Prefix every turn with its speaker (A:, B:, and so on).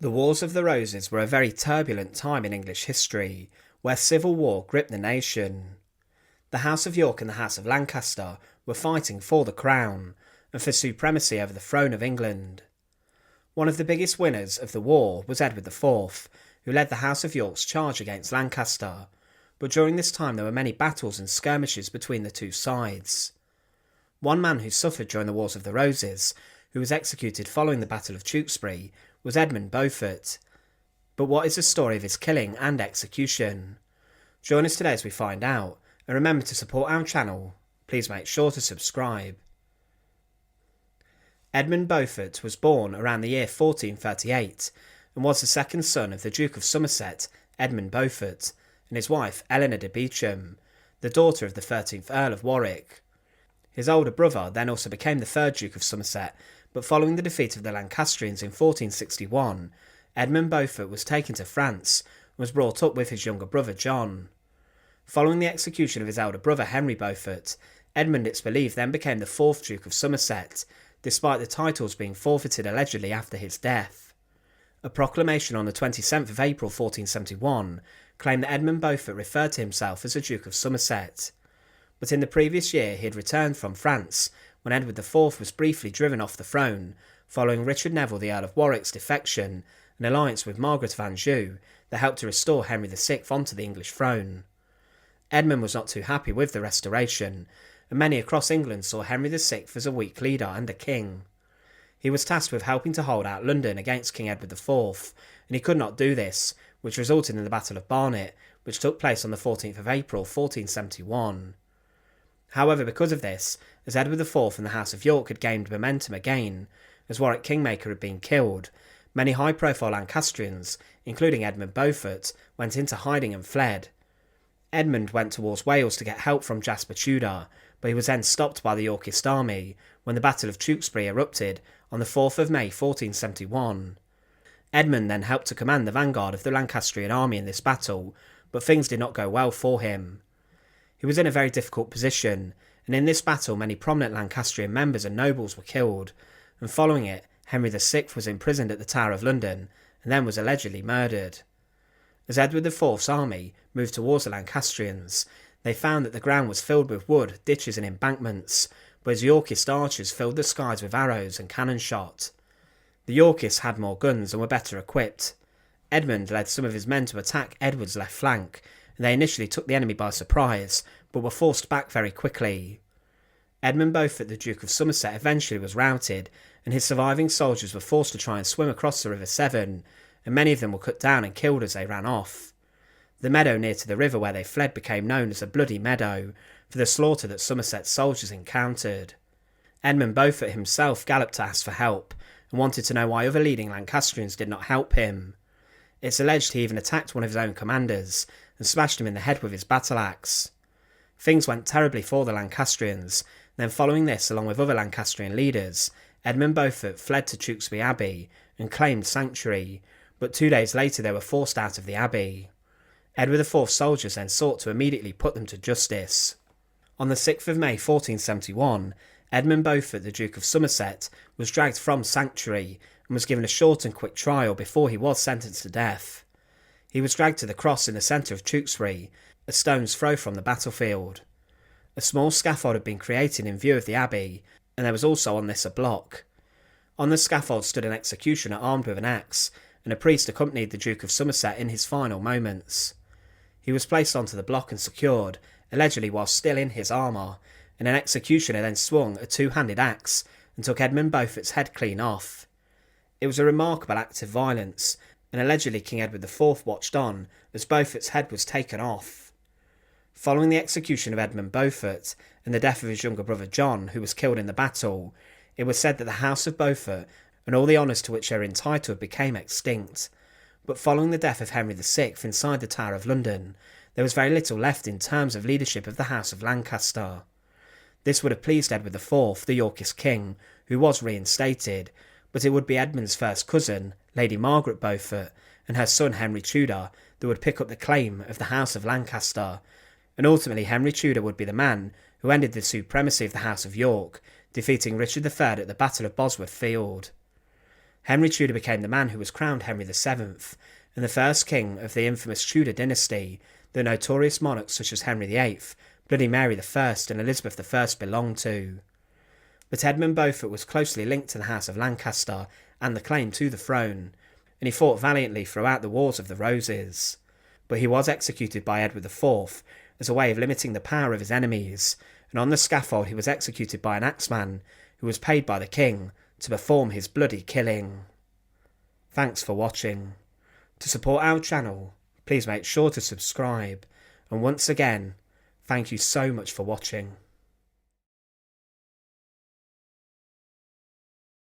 A: The Wars of the Roses were a very turbulent time in English history, where civil war gripped the nation. The House of York and the House of Lancaster were fighting for the crown, and for supremacy over the throne of England. One of the biggest winners of the war was Edward IV, who led the House of York's charge against Lancaster, but during this time there were many battles and skirmishes between the two sides. One man who suffered during the Wars of the Roses, who was executed following the Battle of Tewkesbury, was Edmund Beaufort. But what is the story of his killing and execution? Join us today as we find out, and remember to support our channel. Please make sure to subscribe. Edmund Beaufort was born around the year 1438 and was the second son of the Duke of Somerset, Edmund Beaufort, and his wife Eleanor de Beauchamp, the daughter of the 13th Earl of Warwick. His older brother then also became the 3rd Duke of Somerset, but following the defeat of the Lancastrians in 1461, Edmund Beaufort was taken to France and was brought up with his younger brother John. Following the execution of his elder brother Henry Beaufort, Edmund, it's believed, then became the 4th Duke of Somerset, despite the titles being forfeited allegedly after his death. A proclamation on the 27th of April 1471 claimed that Edmund Beaufort referred to himself as a Duke of Somerset. But in the previous year he had returned from France when Edward IV was briefly driven off the throne, following Richard Neville the Earl of Warwick's defection, an alliance with Margaret of Anjou that helped to restore Henry VI onto the English throne. Edmund was not too happy with the restoration, and many across England saw Henry VI as a weak leader and a king. He was tasked with helping to hold out London against King Edward IV, and he could not do this, which resulted in the Battle of Barnet, which took place on the 14th of April 1471. However, because of this, as Edward IV and the House of York had gained momentum again, as Warwick Kingmaker had been killed, many high-profile Lancastrians, including Edmund Beaufort, went into hiding and fled. Edmund went towards Wales to get help from Jasper Tudor, but he was then stopped by the Yorkist Army when the Battle of Tewkesbury erupted on the 4th of May 1471. Edmund then helped to command the vanguard of the Lancastrian Army in this battle, but things did not go well for him. He was in a very difficult position, and in this battle many prominent Lancastrian members and nobles were killed, and following it, Henry VI was imprisoned at the Tower of London, and then was allegedly murdered. As Edward IV's army moved towards the Lancastrians, they found that the ground was filled with wood, ditches and embankments, but his Yorkist archers filled the skies with arrows and cannon shot. The Yorkists had more guns and were better equipped. Edmund led some of his men to attack Edward's left flank, and they initially took the enemy by surprise, but were forced back very quickly. Edmund Beaufort, the Duke of Somerset, eventually was routed, and his surviving soldiers were forced to try and swim across the River Severn, and many of them were cut down and killed as they ran off. The meadow near to the river where they fled became known as a Bloody Meadow, for the slaughter that Somerset's soldiers encountered. Edmund Beaufort himself galloped to ask for help, and wanted to know why other leading Lancastrians did not help him. It's alleged he even attacked one of his own commanders, and smashed him in the head with his battle axe. Things went terribly for the Lancastrians, then following this, along with other Lancastrian leaders, Edmund Beaufort fled to Tewkesbury Abbey and claimed sanctuary, but 2 days later they were forced out of the abbey. Edward IV's soldiers then sought to immediately put them to justice. On the 6th of May 1471, Edmund Beaufort, the Duke of Somerset, was dragged from sanctuary and was given a short and quick trial before he was sentenced to death. He was dragged to the cross in the centre of Tewkesbury, a stone's throw from the battlefield. A small scaffold had been created in view of the abbey, and there was also on this a block. On the scaffold stood an executioner armed with an axe, and a priest accompanied the Duke of Somerset in his final moments. He was placed onto the block and secured, allegedly while still in his armour, and an executioner then swung a two-handed axe and took Edmund Beaufort's head clean off. It was a remarkable act of violence, and allegedly King Edward IV watched on as Beaufort's head was taken off. Following the execution of Edmund Beaufort and the death of his younger brother John, who was killed in the battle, it was said that the House of Beaufort and all the honours to which they were entitled became extinct. But following the death of Henry VI inside the Tower of London, there was very little left in terms of leadership of the House of Lancaster. This would have pleased Edward IV, the Yorkist king, who was reinstated, but it would be Edmund's first cousin, Lady Margaret Beaufort, and her son Henry Tudor that would pick up the claim of the House of Lancaster, and ultimately Henry Tudor would be the man who ended the supremacy of the House of York, defeating Richard III at the Battle of Bosworth Field. Henry Tudor became the man who was crowned Henry VII, and the first king of the infamous Tudor dynasty that notorious monarchs such as Henry VIII, Bloody Mary I, and Elizabeth I belonged to. But Edmund Beaufort was closely linked to the House of Lancaster and the claim to the throne, and he fought valiantly throughout the Wars of the Roses. But he was executed by Edward IV as a way of limiting the power of his enemies, and on the scaffold he was executed by an axeman who was paid by the king to perform his bloody killing. Thanks for watching. To support our channel, please make sure to subscribe, and once again, thank you so much for watching.